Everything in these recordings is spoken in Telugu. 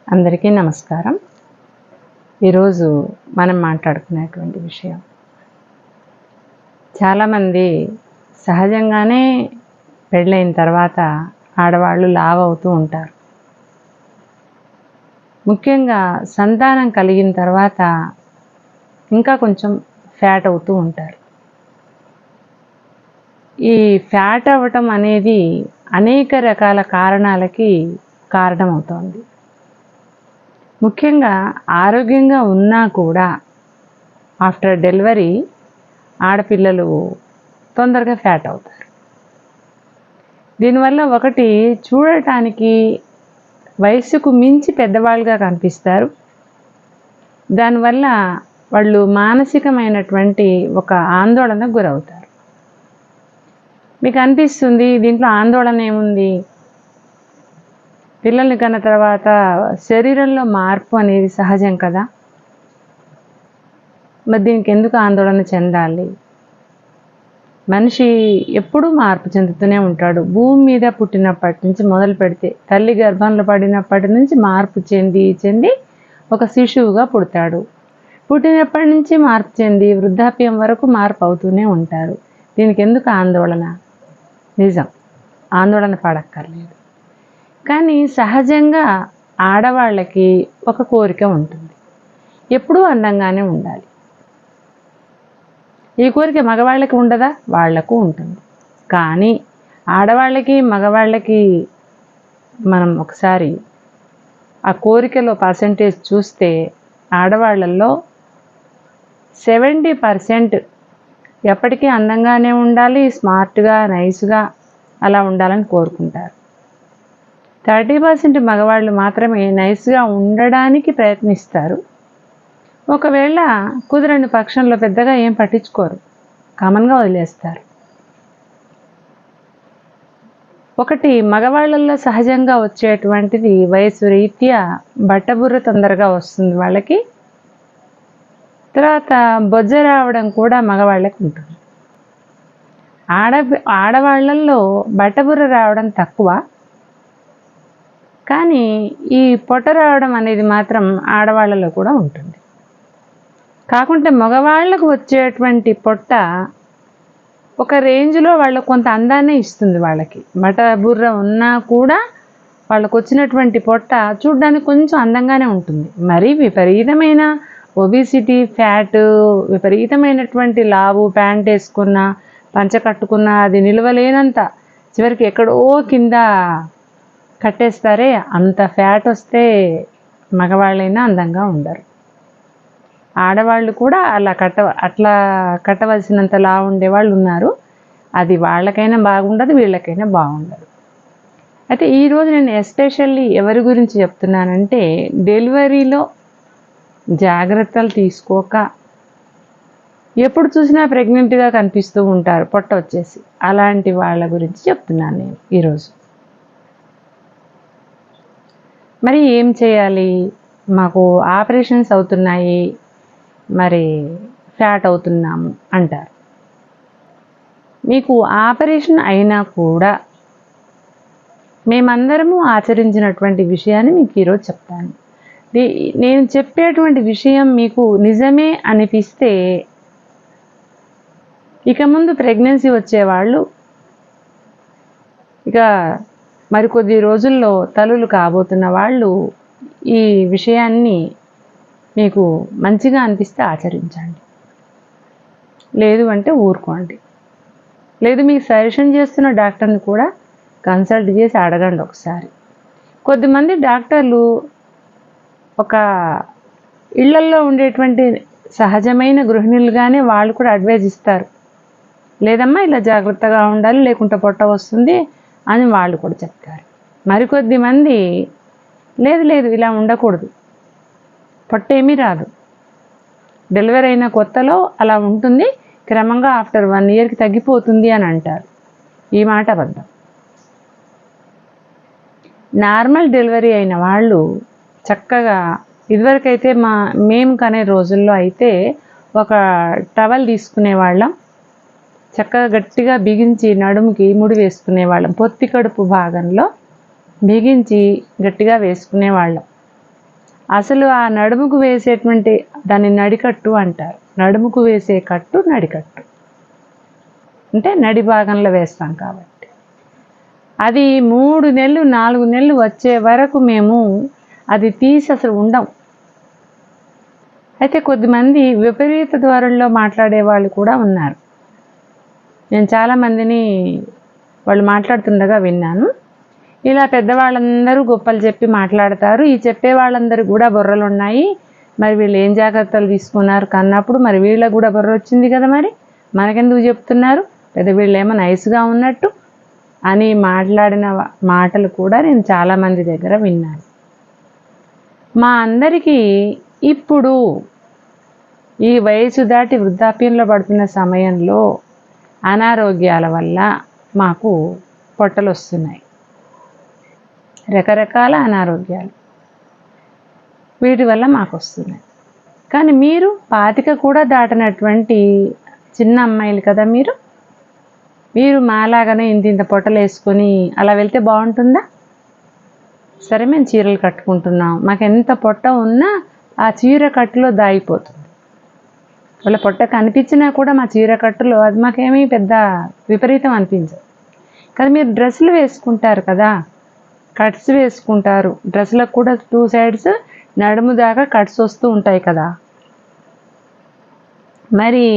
అందరికీ నమస్కారం. ఈరోజు మనం మాట్లాడుకునేటువంటి విషయం, చాలామంది సహజంగానే పెళ్ళైన తర్వాత ఆడవాళ్ళు లావు అవుతూ ఉంటారు. ముఖ్యంగా సంతానం కలిగిన తర్వాత ఇంకా కొంచెం ఫ్యాట్ అవుతూ ఉంటారు. ఈ ఫ్యాట్ అవ్వటం అనేది అనేక రకాల కారణాలకి కారణమవుతోంది. ముఖ్యంగా ఆరోగ్యంగా ఉన్నా కూడా ఆఫ్టర్ డెలివరీ ఆడపిల్లలు తొందరగా ఫ్యాట్ అవుతారు. దీనివల్ల ఒకటి, చూడటానికి వయసుకు మించి పెద్దవాళ్ళుగా కనిపిస్తారు. దానివల్ల వాళ్ళు మానసికమైనటువంటి ఒక ఆందోళనకు గురవుతారు. మీకు అనిపిస్తుంది దీంట్లో ఆందోళన ఏముంది, పిల్లల్ని కన్న తర్వాత శరీరంలో మార్పు అనేది సహజం కదా, మరి దీనికి ఎందుకు ఆందోళన చెందాలి? మనిషి ఎప్పుడూ మార్పు చెందుతూనే ఉంటాడు. భూమి మీద పుట్టినప్పటి నుంచి మొదలు పెడితే, తల్లి గర్భంలో పడినప్పటి నుంచి మార్పు చెంది ఒక శిశువుగా పుడతాడు. పుట్టినప్పటి నుంచి మార్పు చెంది వృద్ధాప్యం వరకు మార్పు అవుతూనే ఉంటారు. దీనికి ఎందుకు ఆందోళన? నిజం, ఆందోళన పడక్కర్లేదు. కానీ సహజంగా ఆడవాళ్ళకి ఒక కోరిక ఉంటుంది, ఎప్పుడూ అందంగానే ఉండాలి. ఈ కోరిక మగవాళ్ళకి ఉండదా? వాళ్లకు ఉంటుంది. కానీ ఆడవాళ్ళకి మగవాళ్ళకి మనం ఒకసారి ఆ కోరికలో పర్సెంటేజ్ చూస్తే, ఆడవాళ్ళల్లో 70% ఎప్పటికీ అందంగానే ఉండాలి, స్మార్ట్గా, నైస్గా అలా ఉండాలని కోరుకుంటారు. 30% మగవాళ్ళు మాత్రమే నైస్గా ఉండడానికి ప్రయత్నిస్తారు. ఒకవేళ కుదరని పక్షంలో పెద్దగా ఏం పట్టించుకోరు, కామన్గా వదిలేస్తారు. ఒకటి, మగవాళ్ళల్లో సహజంగా వచ్చేటువంటిది వయసు రీత్యా బట్టబుర్ర తొందరగా వస్తుంది వాళ్ళకి. తర్వాత బొజ్జ రావడం కూడా మగవాళ్ళకి ఉంటుంది. ఆడవాళ్ళల్లో బట్టబుర్ర రావడం తక్కువ, కానీ ఈ పొట్ట రావడం అనేది మాత్రం ఆడవాళ్ళలో కూడా ఉంటుంది. కాకుంటే మగవాళ్ళకు వచ్చేటువంటి పొట్ట ఒక రేంజ్లో వాళ్ళకు కొంత అందాన్ని ఇస్తుంది. వాళ్ళకి బట్టబుర్ర ఉన్నా కూడా వాళ్ళకు వచ్చినటువంటి పొట్ట చూడడానికి కొంచెం అందంగానే ఉంటుంది. మరీ విపరీతమైన ఒబిసిటీ, ఫ్యాట్, విపరీతమైనటువంటి లావు, ప్యాంట్ వేసుకున్న, పంచ కట్టుకున్న అది నిలవలేనంత, చివరికి ఎక్కడో కింద కట్టేస్తారే, అంత ఫ్యాట్ వస్తే మగవాళ్ళైనా అందంగా ఉండరు. ఆడవాళ్ళు కూడా అట్లా కట్టవలసినంత లావు ఉండేవాళ్ళు ఉన్నారు. అది వాళ్ళకైనా బాగుండదు, వీళ్ళకైనా బాగుండదు. అయితే ఈరోజు నేను ఎస్పెషల్లీ ఎవరి గురించి చెప్తున్నానంటే, డెలివరీలో జాగ్రత్తలు తీసుకోక ఎప్పుడు చూసినా ప్రెగ్నెంట్గా కనిపిస్తూ ఉంటారు, పొట్ట వచ్చేసి. అలాంటి వాళ్ళ గురించి చెప్తున్నాను నేను ఈరోజు. మరి ఏం చేయాలి? మాకు ఆపరేషన్స్ అవుతున్నాయి, మరి ఫ్యాట్ అవుతున్నాము అంటారు. మీకు ఆపరేషన్ అయినా కూడా మేమందరము ఆచరించినటువంటి విషయాన్ని మీకు ఈరోజు చెప్తాను. నేను చెప్పేటువంటి విషయం మీకు నిజమే అనిపిస్తే, ఇక ముందు ప్రెగ్నెన్సీ వచ్చేవాళ్ళు, ఇక మరికొద్ది రోజుల్లో తల్లులు కాబోతున్న వాళ్ళు ఈ విషయాన్ని మీకు మంచిగా అనిపిస్తే ఆచరించండి, లేదు అంటే ఊరుకోండి. లేదు, మీకు సజెషన్ చేస్తున్న డాక్టర్ని కూడా కన్సల్ట్ చేసి అడగండి ఒకసారి. కొద్దిమంది డాక్టర్లు ఒక ఇళ్లల్లో ఉండేటువంటి సహజమైన గృహిణులుగానే వాళ్ళు కూడా అడ్వైజ్ ఇస్తారు. లేదమ్మా ఇలా జాగ్రత్తగా ఉండాలి, లేకుంటే పొట్ట వస్తుంది అని వాళ్ళు కూడా చెప్తారు. మరికొద్ది మంది లేదు ఇలా ఉండకూడదు, పొట్ట ఏమీ రాదు, డెలివరీ అయిన కొత్తలో అలా ఉంటుంది, క్రమంగా ఆఫ్టర్ 1 ఇయర్కి తగ్గిపోతుంది అని అంటారు. ఈ మాట అబద్ధం. నార్మల్ డెలివరీ అయిన వాళ్ళు చక్కగా, ఇదివరకైతే మేము కనే రోజుల్లో అయితే ఒక టవల్ తీసుకునేవాళ్ళం, చక్కగా గట్టిగా బిగించి నడుముకి ముడి వేసుకునేవాళ్ళం. పొత్తి కడుపు భాగంలో బిగించి గట్టిగా వేసుకునేవాళ్ళం. అసలు ఆ నడుముకు వేసేటువంటి దాన్ని నడికట్టు అంటారు. నడుముకు వేసే కట్టు నడికట్టు, అంటే నడి భాగంలో వేస్తాం కాబట్టి. అది 3 నెలలు 4 నెలలు వచ్చే వరకు మేము అది తీసి అసలు ఉండం. అయితే కొద్దిమంది విపరీత ద్వారంలో మాట్లాడే వాళ్ళు కూడా ఉన్నారు. నేను చాలామందిని వాళ్ళు మాట్లాడుతుండగా విన్నాను. ఇలా పెద్దవాళ్ళందరూ గొప్పలు చెప్పి మాట్లాడతారు. ఈ చెప్పే వాళ్ళందరూ కూడా బుర్రలు ఉన్నాయి, మరి వీళ్ళు ఏం జాగ్రత్తలు తీసుకున్నారు కన్నప్పుడు మరి వీళ్ళకు కూడా బుర్ర వచ్చింది కదా, మరి మనకెందుకు చెప్తున్నారు, పెద్ద వీళ్ళేమో నైస్గా ఉన్నట్టు అని మాట్లాడిన మాటలు కూడా నేను చాలామంది దగ్గర విన్నాను. మా అందరికీ ఇప్పుడు ఈ వయసు దాటి వృద్ధాప్యంలో పడుతున్న సమయంలో అనారోగ్యాల వల్ల మాకు పొట్టలు వస్తున్నాయి, రకరకాల అనారోగ్యాలు వీటి వల్ల మాకు వస్తున్నాయి. కానీ మీరు 25 కూడా దాటినటువంటి చిన్న అమ్మాయిలు కదా, మీరు మాలాగానే ఇంత పొట్టలు వేసుకొని అలా వెళ్తే బాగుంటుందా? సరే, మేము చీరలు కట్టుకుంటున్నాం, మాకు ఎంత పొట్ట ఉన్నా ఆ చీర కట్టులో దాగిపోతుంది. వాళ్ళ పొట్ట కనిపించినా కూడా మా చీర కట్టులో అది మాకేమీ పెద్ద విపరీతం అనిపించదు. కానీ మీరు డ్రెస్సులు వేసుకుంటారు కదా, కట్స్ వేసుకుంటారు, డ్రెస్సులకు కూడా 2 సైడ్స్ నడుము దాకా కట్స్ వస్తూ ఉంటాయి కదా. మరి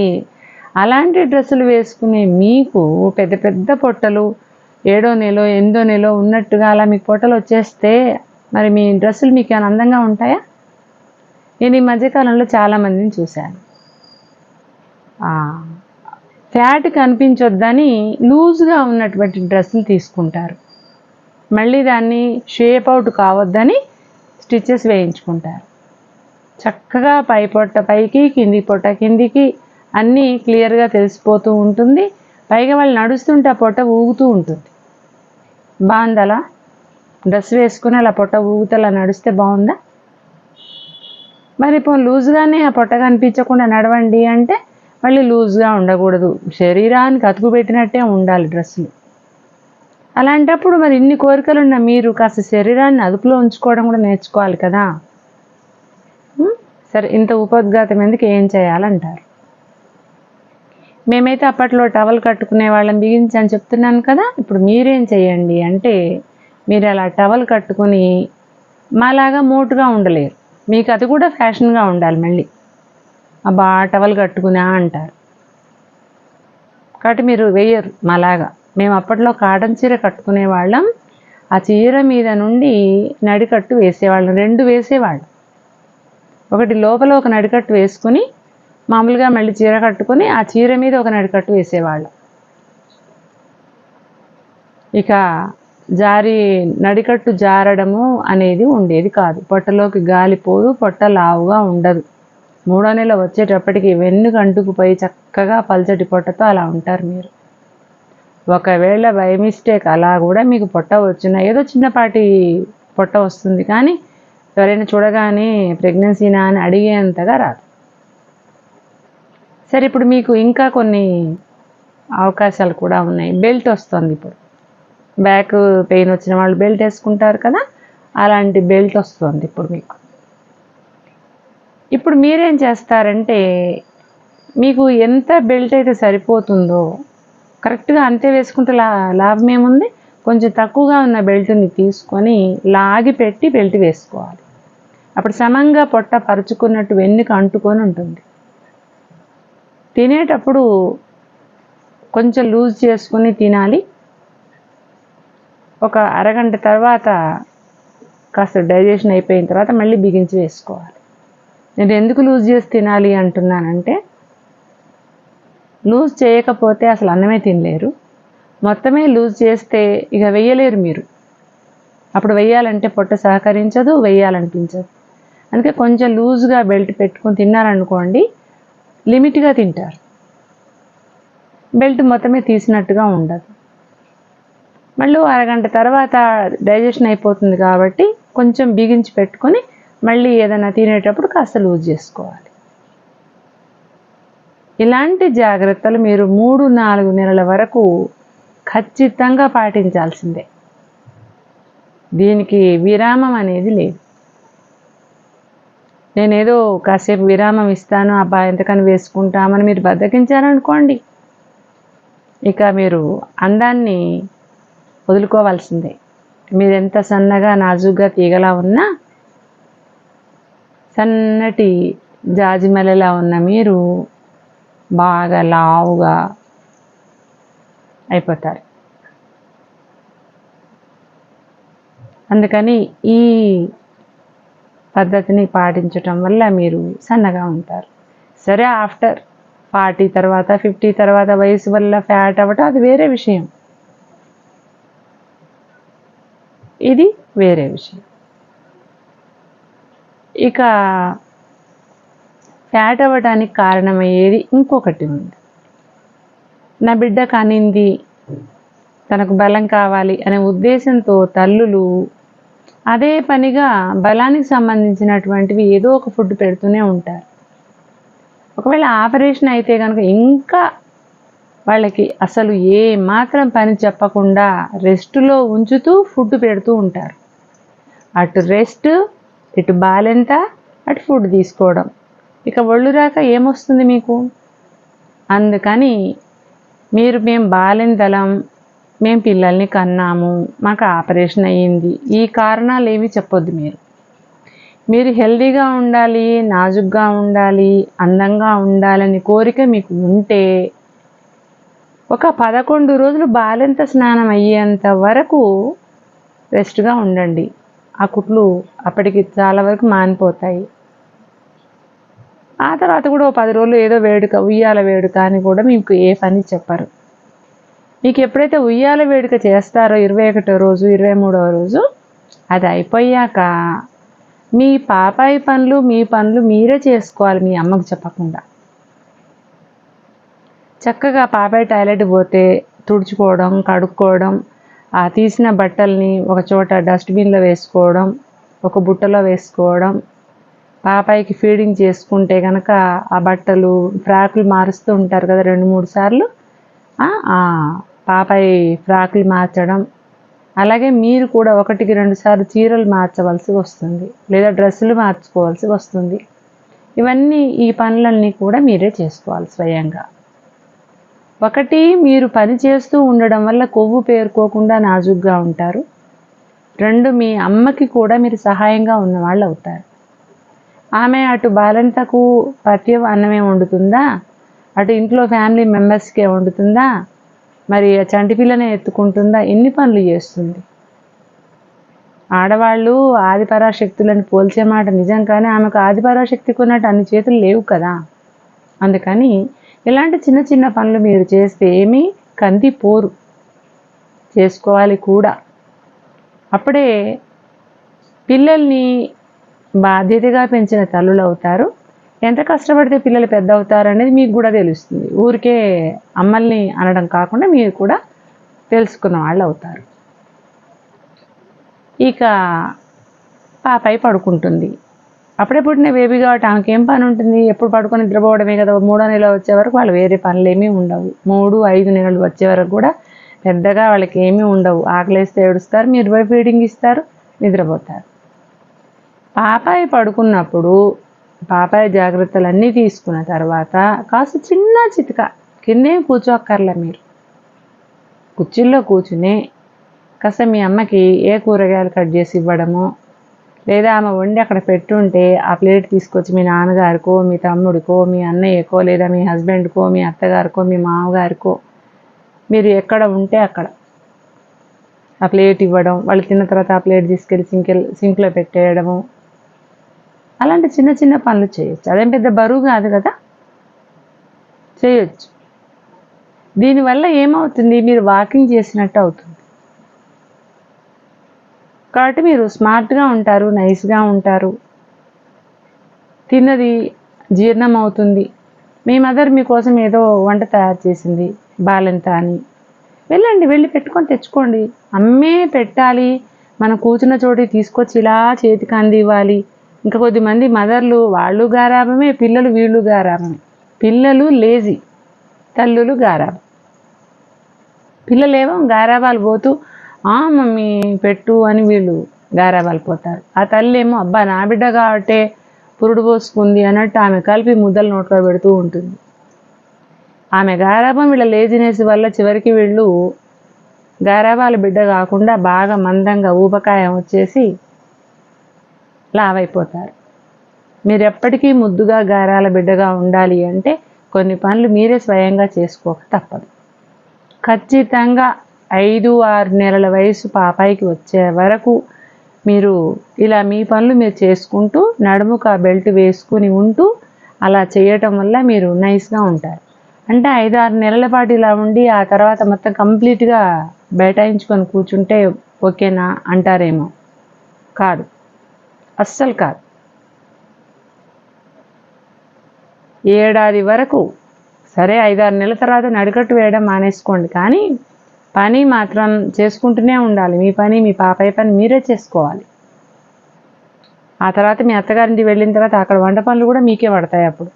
అలాంటి డ్రెస్సులు వేసుకునే మీకు పెద్ద పెద్ద పొట్టలు 7వ నెల 8వ నెల ఉన్నట్టుగా అలా మీకు పొట్టలు వచ్చేస్తే మరి మీ డ్రెస్సులు మీకు ఏమైనా అందంగా ఉంటాయా? నేను ఈ మధ్యకాలంలో చాలామందిని చూశాను. ఫ్యాట్ కనిపించొద్దని లూజ్గా ఉన్నటువంటి డ్రెస్సులు తీసుకుంటారు, మళ్ళీ దాన్ని షేప్ అవుట్ కావద్దని స్టిచెస్ వేయించుకుంటారు. చక్కగా పై పొట్ట పైకి, కింది పొట్ట కిందికి అన్నీ క్లియర్గా తెలిసిపోతూ ఉంటుంది. పైగా వాళ్ళు నడుస్తుంటే ఆ పొట్ట ఊగుతూ ఉంటుంది. బాగుంది అలా డ్రెస్ వేసుకుని అలా పొట్ట ఊగుతలా నడిస్తే బాగుందా? మరి ఇప్పుడు లూజ్గానే ఆ పొట్ట కనిపించకుండా నడవండి అంటే మళ్ళీ లూజ్గా ఉండకూడదు, శరీరానికి అతుకు పెట్టినట్టే ఉండాలి డ్రెస్సులు. అలాంటప్పుడు మరి ఇన్ని కోరికలున్న మీరు కాస్త శరీరాన్ని అదుపులో ఉంచుకోవడం కూడా నేర్చుకోవాలి కదా. సరే, ఇంత ఉపోద్ఘాతం ఎందుకు, ఏం చేయాలంటారు? మేమైతే అప్పట్లో టవల్ కట్టుకునే వాళ్ళని బిగించి అని చెప్తున్నాను కదా. ఇప్పుడు మీరేం చేయండి అంటే, మీరు అలా టవల్ కట్టుకుని మాలాగా మోటుగా ఉండలేరు, మీకు అది కూడా ఫ్యాషన్గా ఉండాలి. మళ్ళీ అబ్బా టవల్ కట్టుకునా అంటారు కాబట్టి మీరు వేయరు మాలాగా. మేము అప్పట్లో కాటన్ చీర కట్టుకునే వాళ్ళం, ఆ చీర మీద నుండి నడికట్టు వేసేవాళ్ళం, 2 వేసేవాళ్ళం. ఒకటి లోపల ఒక నడికట్టు వేసుకుని మామూలుగా మళ్ళీ చీర కట్టుకొని ఆ చీర మీద ఒక నడికట్టు వేసేవాళ్ళం. ఇక నడికట్టు జారడము అనేది ఉండేది కాదు, పొట్టలోకి గాలిపోదు, పొట్ట లావుగా ఉండదు. 3వ నెల వచ్చేటప్పటికి వెన్నుకు అంటుకుపోయి చక్కగా పల్చటి పొట్టతో అలా ఉంటారు మీరు. ఒకవేళ బై మిస్టేక్ అలా కూడా మీకు పొట్ట వచ్చినా ఏదో చిన్నపాటి పొట్ట వస్తుంది, కానీ ఎవరైనా చూడగానే ప్రెగ్నెన్సీనా అని అడిగేంతగా రాదు. సరే, ఇప్పుడు మీకు ఇంకా కొన్ని అవకాశాలు కూడా ఉన్నాయి. బెల్ట్ వస్తుంది ఇప్పుడు, బ్యాక్ పెయిన్ వచ్చిన వాళ్ళు బెల్ట్ వేసుకుంటారు కదా, అలాంటి బెల్ట్ వస్తుంది ఇప్పుడు మీకు. ఇప్పుడు మీరేం చేస్తారంటే, మీకు ఎంత బెల్ట్ అయితే సరిపోతుందో కరెక్ట్గా అంతే వేసుకుంటే లాభం ఏముంది. కొంచెం తక్కువగా ఉన్న బెల్ట్ని తీసుకొని లాగి పెట్టి బెల్ట్ వేసుకోవాలి. అప్పుడు సమంగా పొట్ట పరుచుకున్నట్టు వెన్నుకు అంటుకొని ఉంటుంది. తినేటప్పుడు కొంచెం లూజ్ చేసుకుని తినాలి. ఒక అరగంట తర్వాత కాస్త డైజెషన్ అయిపోయిన తర్వాత మళ్ళీ బిగించి వేసుకోవాలి. నేను ఎందుకు లూజ్ చేసి తినాలి అంటున్నానంటే, లూజ్ చేయకపోతే అసలు అన్నమే తినలేరు, మొత్తమే లూజ్ చేస్తే ఇక వెయ్యలేరు మీరు. అప్పుడు వెయ్యాలంటే పొట్ట సహకరించదు, వెయ్యాలనిపించదు. అందుకే కొంచెం లూజ్గా బెల్ట్ పెట్టుకొని తిన్నారనుకోండి, లిమిట్గా తింటారు, బెల్ట్ మొత్తమే తీసినట్టుగా ఉండదు. మళ్ళీ అరగంట తర్వాత డైజెషన్ అయిపోతుంది కాబట్టి కొంచెం బిగించి పెట్టుకొని మళ్ళీ ఏదైనా తినేటప్పుడు కాస్త లూజ్ చేసుకోవాలి. ఇలాంటి జాగ్రత్తలు మీరు 3-4 నెలల వరకు ఖచ్చితంగా పాటించాల్సిందే, దీనికి విరామం అనేది లేదు. నేనేదో కాసేపు విరామం ఇస్తాను, అబ్బా ఎంతకని వేసుకుంటామని మీరు బద్దకించారనుకోండి, ఇక మీరు అందాన్ని వదులుకోవాల్సిందే. మీరెంత సన్నగా నాజుగ్గా తీగలా ఉన్నా, సన్నటి జాజిమల్లెలా ఉన్న మీరు బాగా లావుగా అయిపోతారు. అందుకని ఈ పద్ధతిని పాటించటం వల్ల మీరు సన్నగా ఉంటారు. సరే, ఆఫ్టర్ 40 తర్వాత 50 తర్వాత వయసు వల్ల ఫ్యాట్ అవ్వటం అది వేరే విషయం, ఇది వేరే విషయం. ఇక ఫ్యాట్ అవ్వడానికి కారణమయ్యేది ఇంకొకటి ఉంది. నా బిడ్డ కనింది, తనకు బలం కావాలి అనే ఉద్దేశంతో తల్లులు అదే పనిగా బలానికి సంబంధించినటువంటివి ఏదో ఒక ఫుడ్ పెడుతూనే ఉంటారు. ఒకవేళ ఆపరేషన్ అయితే కనుక ఇంకా వాళ్ళకి అసలు ఏ మాత్రం పని చెప్పకుండా రెస్టులో ఉంచుతూ ఫుడ్ పెడుతూ ఉంటారు. అటు రెస్ట్, ఇటు బాలెంత, అటు ఫుడ్ తీసుకోవడం. ఇక ఒళ్ళు రాక ఏమొస్తుంది మీకు? అందుకని మేము బాలెంతలం, మేము పిల్లల్ని కన్నాము, మాకు ఆపరేషన్ అయ్యింది, ఈ కారణాలు ఏమి చెప్పొద్దు. మీరు హెల్దీగా ఉండాలి, నాజుగ్గా ఉండాలి, అందంగా ఉండాలని కోరిక మీకు ఉంటే ఒక 11 రోజులు బాలెంత స్నానం అయ్యేంత వరకు రెస్ట్గా ఉండండి. ఆ కుట్లు అప్పటికి చాలా వరకు మానిపోతాయి. ఆ తర్వాత కూడా 10 రోజులు ఏదో వేడుక, ఉయ్యాల వేడుక అని కూడా మీకు ఏ పని చెప్పరు. మీకు ఎప్పుడైతే ఉయ్యాల వేడుక చేస్తారో 21వ రోజు, 23వ రోజు, అది అయిపోయాక మీ పాపాయి పనులు, మీ పనులు మీరే చేసుకోవాలి, మీ అమ్మకు చెప్పకుండా. చక్కగా పాపాయి టాయిలెట్ పోతే తుడుచుకోవడం, కడుక్కోవడం, ఆ తీసిన బట్టల్ని ఒక చోట డస్ట్బిన్లో వేసుకోవడం, ఒక బుట్టలో వేసుకోవడం. పాపాయికి ఫీడింగ్ చేసుకుంటే కనుక ఆ బట్టలు, ఫ్రాకులు మారుస్తూ ఉంటారు కదా 2-3 సార్లు, పాపాయి ఫ్రాకులు మార్చడం. అలాగే మీరు కూడా 1-2 సార్లు చీరలు మార్చవలసి వస్తుంది, లేదా డ్రెస్సులు మార్చుకోవాల్సి వస్తుంది. ఇవన్నీ, ఈ పనులన్నీ కూడా మీరే చేసుకోవాలి స్వయంగా. ఒకటి, మీరు పని చేస్తూ ఉండడం వల్ల కొవ్వు పేరుకోకుండా నాజుగ్గా ఉంటారు. 2, మీ అమ్మకి కూడా మీరు సహాయంగా ఉన్నవాళ్ళు అవుతారు. ఆమె అటు బాలంతకు పథ్యం అన్నమే వండుతుందా, అటు ఇంట్లో ఫ్యామిలీ మెంబర్స్కే వండుతుందా, మరి చంటి పిల్లనే ఎత్తుకుంటుందా, ఎన్ని పనులు చేస్తుంది? ఆడవాళ్ళు ఆదిపరాశక్తులను పోల్చే మాట నిజం, కానీ ఆమెకు ఆదిపరాశక్తికి ఉన్నట్టు అన్ని చేతులు లేవు కదా. అందుకని ఇలాంటి చిన్న చిన్న పనులు మీరు చేస్తే ఏమీ కందిపోరు, చేసుకోవాలి కూడా. అప్పుడే పిల్లల్ని బాధ్యతగా పెంచిన తల్లులు అవుతారు. ఎంత కష్టపడితే పిల్లలు పెద్ద అవుతారు అనేది మీకు కూడా తెలుస్తుంది. ఊరికే అమ్మల్ని అనడం కాకుండా మీరు కూడా తెలుసుకున్న వాళ్ళు అవుతారు. ఇక పాపాయి పడుకుంటుంది. అప్పుడే పుట్టిన బేబీ కాబట్టి ఆమెకేం పని ఉంటుంది? ఎప్పుడు పడుకొని నిద్రపోవడమే కదా. 3వ నెల వచ్చే వరకు వాళ్ళు వేరే పనులు ఏమీ ఉండవు. 3-5 నెలలు వచ్చే వరకు కూడా పెద్దగా వాళ్ళకి ఏమీ ఉండవు. ఆకలేస్తే ఏడుస్తారు, మీరు పోయి ఫీడింగ్ ఇస్తారు, నిద్రపోతారు. పాపాయి పడుకున్నప్పుడు పాపాయి జాగ్రత్తలన్నీ తీసుకున్న తర్వాత కాస్త చిన్న చితక కిందేం కూర్చోక్కర్లే, మీరు కుర్చీల్లో కూర్చుని కాస్త మీ అమ్మకి ఏ కూరగాయలు కట్ చేసి ఇవ్వడము, లేదా ఆమె వండి అక్కడ పెట్టుంటే ఆ ప్లేట్ తీసుకొచ్చి మీ నాన్నగారికో, మీ తమ్ముడికో, మీ అన్నయ్యకో, లేదా మీ హస్బెండ్కో, మీ అత్తగారికో, మీ మామగారికో, మీరు ఎక్కడ ఉంటే అక్కడ ఆ ప్లేట్ ఇవ్వడం, వాళ్ళు తిన్న తర్వాత ఆ ప్లేట్ తీసుకెళ్ళి సింక్లో పెట్టేయడము. అలాంటి చిన్న చిన్న పనులు చేయొచ్చు. అదేం పెద్ద బరువు కాదు కదా, చేయొచ్చు. దీనివల్ల ఏమవుతుంది? మీరు వాకింగ్ చేసినట్టు అవుతుంది. కాబట్టి మీరు స్మార్ట్గా ఉంటారు, నైస్గా ఉంటారు, తిన్నది జీర్ణం అవుతుంది. మీ మదర్ మీకోసం ఏదో వంట తయారు చేసింది బాలెంత అని, వెళ్ళి పెట్టుకొని తెచ్చుకోండి. అమ్మే పెట్టాలి, మనం కూర్చున్న చోటి తీసుకొచ్చి ఇలా చేతికి అందివ్వాలి. ఇంకా కొద్దిమంది మదర్లు వాళ్ళు గారాబమే, పిల్లలు వీళ్ళు గారాబమే. పిల్లలు లేజీ, తల్లులు గారాబం. పిల్లలేమో గారాబాలు పోతూ మమ్మీ పెట్టు అని వీళ్ళు గారాబాలు పోతారు. ఆ తల్లి ఏమో అబ్బా నా బిడ్డ కాబట్టే పురుడు పోసుకుంది అన్నట్టు ఆమె కలిపి ముద్దలు నోట్లో పెడుతూ ఉంటుంది. ఆమె గారాబం వీళ్ళ లేజినెస్ వల్ల చివరికి వీళ్ళు గారాబాల బిడ్డ కాకుండా బాగా మందంగా ఊబకాయం వచ్చేసి లావైపోతారు. మీరు ఎప్పటికీ ముద్దుగా గారాల బిడ్డగా ఉండాలి అంటే కొన్ని పనులు మీరే స్వయంగా చేసుకోక తప్పదు. ఖచ్చితంగా 5-6 నెలల వయసు పాపాయికి వచ్చే వరకు మీరు ఇలా మీ పనులు మీరు చేసుకుంటూ నడుముకు ఆ బెల్ట్ వేసుకుని ఉంటూ అలా చేయటం వల్ల మీరు నైస్గా ఉంటారు. అంటే 5-6 నెలల పాటు ఇలా ఉండి ఆ తర్వాత మొత్తం కంప్లీట్గా బైఠాయించుకొని కూర్చుంటే ఓకేనా అంటారేమో. కాదు, అస్సలు కాదు. ఏడాది వరకు సరే, 5-6 నెలల తర్వాత నడికట్టు వేయడం మానేసుకోండి, కానీ పని మాత్రం చేసుకుంటూనే ఉండాలి. మీ పని, మీ పాపయ్య పని మీరే చేసుకోవాలి. ఆ తర్వాత మీ అత్తగారింటికి వెళ్ళిన తర్వాత అక్కడ వంట పనులు కూడా మీకే పడతాయి. అప్పుడు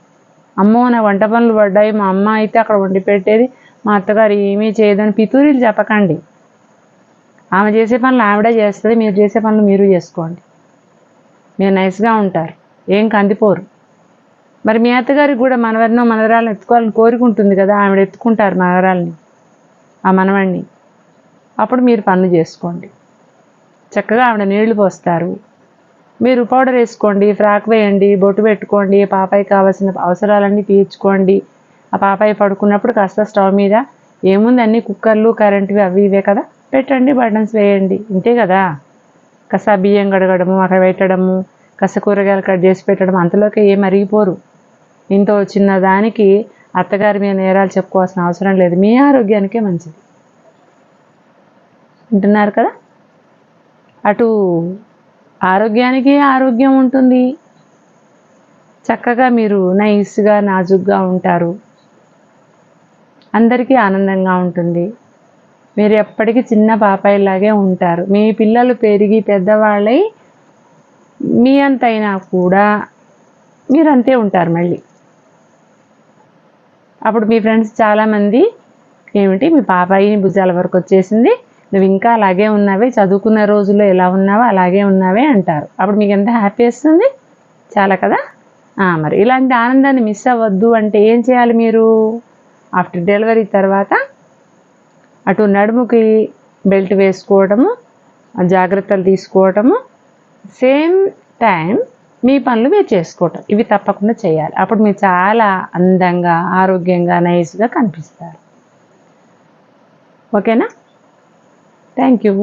అమ్మో నా వంట పనులు పడ్డాయి, మా అమ్మ అయితే అక్కడ వండి పెట్టేది, మా అత్తగారు ఏమీ చేయదని పితూరీలు చెప్పకండి. ఆమె చేసే పనులు ఆవిడే చేస్తుంది, మీరు చేసే పనులు మీరు చేసుకోండి. మీరు నైస్గా ఉంటారు, ఏం కందిపోరు. మరి మీ అత్తగారికి కూడా మనవరినో మనవరాలను ఎత్తుకోవాలని కోరుకుంటుంది కదా, ఆవిడ ఎత్తుకుంటారు మనవరాలని, ఆ మనవాడిని. అప్పుడు మీరు పనులు చేసుకోండి. చక్కగా ఆవిడ నీళ్లు పోస్తారు, మీరు పౌడర్ వేసుకోండి, ఫ్రాక్ వేయండి, బొట్టు పెట్టుకోండి, పాపాయి కావాల్సిన అవసరాలన్నీ తీర్చుకోండి. ఆ పాపాయి పడుకున్నప్పుడు కాస్త స్టవ్ మీద ఏముంది అన్ని కుక్కర్లు కరెంటువి అవి ఇవే కదా, పెట్టండి, బటన్స్ వేయండి, ఇంతే కదా. కాస్త బియ్యం కడగడము, అక్కడ పెట్టడము, కాస్త కూరగాయలు కట్ చేసి పెట్టడం, అంతలోకి ఏం అరిగిపోరు. ఇంతో చిన్న దానికి అత్తగారి మీద నేరాలు చెప్పుకోవాల్సిన అవసరం లేదు, మీ ఆరోగ్యానికే మంచిది. వింటున్నారు కదా. అటు ఆరోగ్యానికి ఆరోగ్యం ఉంటుంది, చక్కగా మీరు నైస్గా నాజుగ్గా ఉంటారు, అందరికీ ఆనందంగా ఉంటుంది. మీరు ఎప్పటికీ చిన్న పాపాయిలాగే ఉంటారు. మీ పిల్లలు పెరిగి పెద్దవాళ్ళై మీ అంతైనా కూడా మీరు అంతే ఉంటారు మళ్ళీ. అప్పుడు మీ ఫ్రెండ్స్ చాలామంది ఏమిటి మీ పాపాయి భుజాల వరకు వచ్చేసింది, నువ్వు ఇంకా అలాగే ఉన్నావే, చదువుకున్న రోజుల్లో ఎలా ఉన్నావో అలాగే ఉన్నావే అంటారు. అప్పుడు మీకు ఎంత హ్యాపీ వస్తుంది, చాలా కదా. మరి ఇలాంటి ఆనందాన్ని మిస్ అవ్వద్దు అంటే ఏం చేయాలి మీరు? ఆఫ్టర్ డెలివరీ తర్వాత అటు నడుముకి బెల్ట్ వేసుకోవడము, జాగ్రత్తలు తీసుకోవటము, సేమ్ టైం మీ పనులు మీరు చేసుకోవటం, ఇవి తప్పకుండా చేయాలి. అప్పుడు మీరు చాలా అందంగా ఆరోగ్యంగా నైస్గా కనిపిస్తారు. ఓకేనా? Thank you.